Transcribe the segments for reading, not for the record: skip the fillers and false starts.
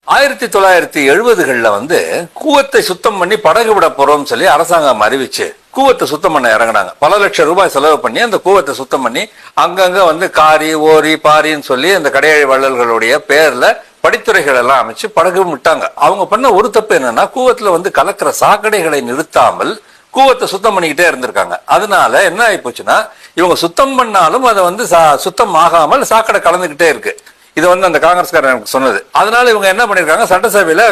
1970களில் வந்து கூவத்தை சுத்தம் பண்ணி படகு விட போறோம்னு சொல்லி அரசாங்கம் அறிவிச்சு கூவத்தை சுத்தம் பண்ண இறங்கினாங்க. பல லட்சம் ரூபாய் செலவு பண்ணி அந்த கூவத்தை சுத்தம் பண்ணி அங்கங்க வந்து காரி ஓரி பாரின்னு சொல்லி அந்த கடையழி வள்ளல்களுடைய பேர்ல படித்துறைகள் எல்லாம் அமைச்சு படகு விட்டாங்க. அவங்க பண்ண ஒரு தப்பு என்னன்னா, கூவத்துல வந்து கலக்கிற சாக்கடைகளை நிறுத்தாமல் கூவத்தை சுத்தம் பண்ணிக்கிட்டே இருந்திருக்காங்க. அதனால என்ன ஆகி போச்சுன்னா, இவங்க சுத்தம் பண்ணாலும் அதை வந்து சுத்தம் ஆகாமல் சாக்கடை கலந்துகிட்டே இருக்கு. இது வந்து அந்த காங்கிரஸ்காரன் எனக்கு சொன்னது. அதனால இவங்க என்ன பண்ணிருக்காங்க, சட்டசபையில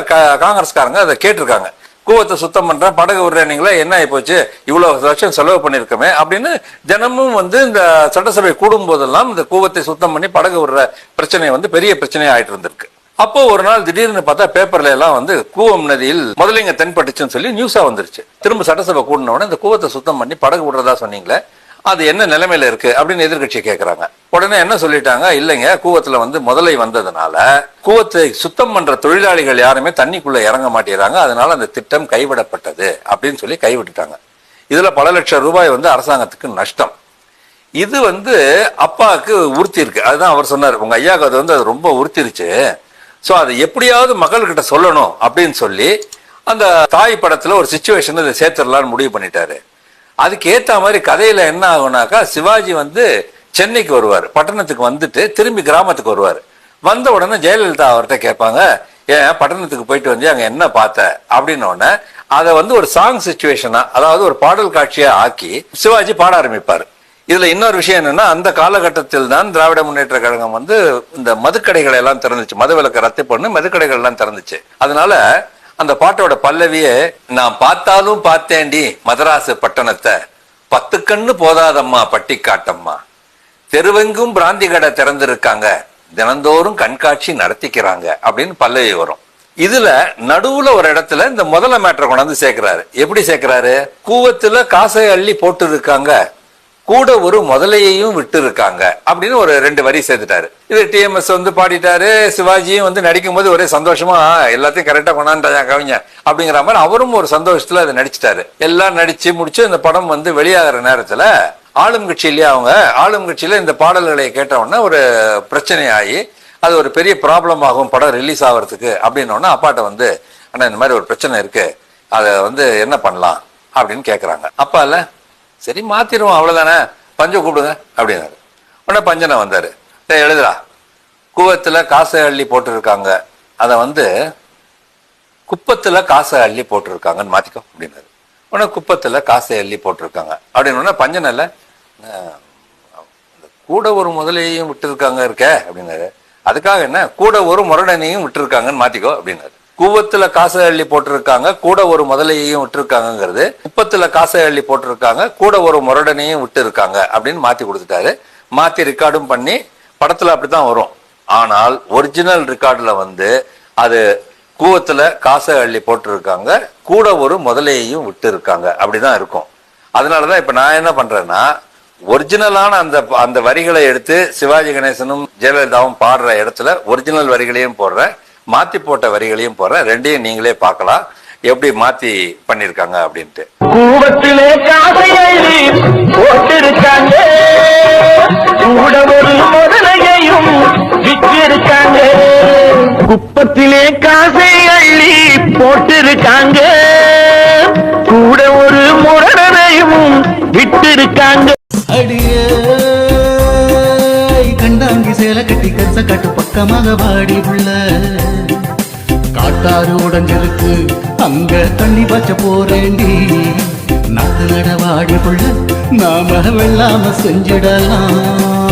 காங்கிரஸ்காரங்க அதை கேட்டிருக்காங்க. கூவத்தை சுத்தம் பண்றேன், படகு விடுறீங்களா, என்ன ஆகி போச்சு, இவ்வளவு லட்சம் செலவு பண்ணிருக்கோமே அப்படின்னு தினமும் வந்து இந்த சட்டசபை கூடும் போதெல்லாம் இந்த கூவத்தை சுத்தம் பண்ணி படகு விடுற பிரச்சனை வந்து பெரிய பிரச்சனையா ஆயிட்டு இருந்திருக்கு. அப்போ ஒரு நாள் திடீர்னு பார்த்தா பேப்பர்ல எல்லாம் வந்து கூவம் நதியில் முதலைங்க தென்பட்டுச்சுன்னு சொல்லி நியூஸா வந்துருச்சு. திரும்ப சட்டசபை கூடின உடனே இந்த கூவத்தை சுத்தம் பண்ணி படகு விடுறதா சொன்னீங்களே, அது என்ன நிலைமையில இருக்கு அப்படின்னு எதிர்கட்சி கேட்கறாங்க. உடனே என்ன சொல்லிட்டாங்க, இல்லைங்க, கூவத்துல வந்து முதலை வந்ததுனால கூவத்தை சுத்தம் பண்ற தொழிலாளிகள் யாருமே தண்ணிக்குள்ள இறங்க மாட்டேறாங்க, அதனால அந்த திட்டம் கைவிடப்பட்டது அப்படின்னு சொல்லி கைவிட்டுட்டாங்க. இதுல பல லட்சம் ரூபாய் வந்து அரசாங்கத்துக்கு நஷ்டம். இது வந்து அப்பாவுக்கு உறுத்தி இருக்கு. அதுதான் அவர் சொன்னார், உங்க ஐயாவுக்கு அது வந்து அது ரொம்ப உறுத்திருச்சு, ஸோ அதை எப்படியாவது மக்கள்கிட்ட சொல்லணும் அப்படின்னு சொல்லி அந்த தாய் படத்துல ஒரு சிச்சுவேஷன் இதை சேர்த்துடலான்னு முடிவு பண்ணிட்டாரு. அதுக்கு ஏத்த மாதிரி கதையில என்ன ஆகுனாக்கா, சிவாஜி வந்து சென்னைக்கு வருவார், பட்டணத்துக்கு வந்துட்டு திரும்பி கிராமத்துக்கு வருவார். வந்த உடனே ஜெயலலிதா அவர்கிட்ட கேட்பாங்க, ஏன் பட்டணத்துக்கு போயிட்டு வந்து அங்க என்ன பார்த்த அப்படின்னு. உடனே அதை வந்து ஒரு சாங் சிச்சுவேஷனா, அதாவது ஒரு பாடல் காட்சியா ஆக்கி சிவாஜி பாட ஆரம்பிப்பார். இதுல இன்னொரு விஷயம் என்னன்னா, அந்த காலகட்டத்தில் தான் திராவிட முன்னேற்ற கழகம் வந்து இந்த மதுக்கடைகளை எல்லாம் திறந்துச்சு, மதுவிலக்கை ரத்து பண்ணி மதுக்கடைகள் எல்லாம் திறந்துச்சு. அதனால அந்த பாட்டோட பல்லவியே, நான் பார்த்தாலும் பார்த்தேண்டி மதராசு பட்டணத்தை, 10 கண்ணு போதாதம்மா பட்டி காட்டம்மா, தெருவெங்கும் பிராந்தி கடை திறந்திருக்காங்க, தினந்தோறும் கண்காட்சி நடத்திக்கிறாங்க அப்படின்னு பல்லவி வரும். இதுல நடுவுல ஒரு இடத்துல இந்த முதல மேட்டரை கொண்டாந்து சேர்க்கிறாரு. எப்படி சேர்க்கிறாரு, கூவத்துல காசை அள்ளி போட்டு இருக்காங்க, கூட ஒரு முதலையையும் விட்டு இருக்காங்க அப்படின்னு ஒரு 2 வரி சேர்த்துட்டாரு. இது டிஎம்எஸ் வந்து பாடிட்டாரு. சிவாஜியும் வந்து நடிக்கும் போது ஒரே சந்தோஷமா எல்லாத்தையும் கரெக்டா கொண்டாண்டா கவிஞர் அப்படிங்கிற மாதிரி அவரும் ஒரு சந்தோஷத்துல அதை நடிச்சிட்டாரு. எல்லாம் நடிச்சு முடிச்சு இந்த படம் வந்து வெளியாகிற நேரத்துல ஆளும் கட்சியிலேயே அவங்க ஆளும் கட்சியில இந்த பாடல்களை கேட்ட உடனே ஒரு பிரச்சனை ஆகி அது ஒரு பெரிய ப்ராப்ளம் ஆகும் படம் ரிலீஸ் ஆகிறதுக்கு அப்படின்னோடனே அப்பாட்ட வந்து, ஆனா இந்த மாதிரி ஒரு பிரச்சனை இருக்கு, அதை வந்து என்ன பண்ணலாம் அப்படின்னு கேட்கறாங்க. அப்பா இல்ல, சரி மாத்திருவோம் அவ்வளவுதானே, பஞ்ச கூப்பிடுங்க அப்படின்னாரு. உடனே பஞ்சனை வந்தாரு, எழுதுறா, கூவத்துல காசை அள்ளி போட்டு இருக்காங்க, அதை வந்து குப்பத்துல காசை அள்ளி போட்டு இருக்காங்கன்னு மாத்திக்கோ அப்படின்னாரு. உடனே குப்பத்துல காசை அள்ளி போட்டிருக்காங்க அப்படின்னு பஞ்சனில் கூட ஒரு முதலையும் விட்டு இருக்காங்க இருக்க அப்படின்னாரு. அதுக்காக என்ன, கூட ஒரு முரடனையும் விட்டு இருக்காங்கன்னு மாத்திக்கோ அப்படின்னாரு. கூவத்துல காசை அள்ளி போட்டிருக்காங்க, கூட ஒரு முதலையையும் விட்டு இருக்காங்கிறது குப்பத்துல காசை அள்ளி போட்டிருக்காங்க, கூட ஒரு முரடனையும் விட்டு இருக்காங்க அப்படின்னு மாத்தி கொடுத்துட்டாரு. மாத்தி ரெக்கார்டும் பண்ணி படத்துல அப்படித்தான் வரும். ஆனால் ஒரிஜினல் ரெக்கார்டுல வந்து அது கூவத்துல காசை அள்ளி போட்டு இருக்காங்க, கூட ஒரு முதலையையும் விட்டு இருக்காங்க அப்படிதான் இருக்கும். அதனாலதான் இப்ப நான் என்ன பண்றேன்னா, ஒரிஜினலான அந்த வரிகளை எடுத்து சிவாஜி கணேசனும் ஜெயலலிதாவும் பாடுற இடத்துல ஒரிஜினல் வரிகளையும் போடுறேன், மாத்தி போட்ட வரிகளையும் போடுறேன். ரெண்டையும் நீங்களே பார்க்கலாம் எப்படி மாத்தி பண்ணிருக்காங்க அப்படின்ட்டு. கூவத்திலே காசை அள்ளி போட்டிருக்காங்க, கூட ஒரு முதலையையும் விட்டிருக்காங்க, குப்பத்திலே காசை அள்ளி போட்டிருக்காங்க, கூட ஒரு முரடனையும் விட்டிருக்காங்க. அடியே கண்டாங்கி சேல கட்டி கச காட்டு பக்கமாக வாடி உள்ள காட்டாறு உடஞ்சிருக்கு, அங்க தண்ணி பாய்ச்ச போறேண்டி, நாட்டு நட வாடி புள்ள நாம வெள்ளாம செஞ்சிடலாம்.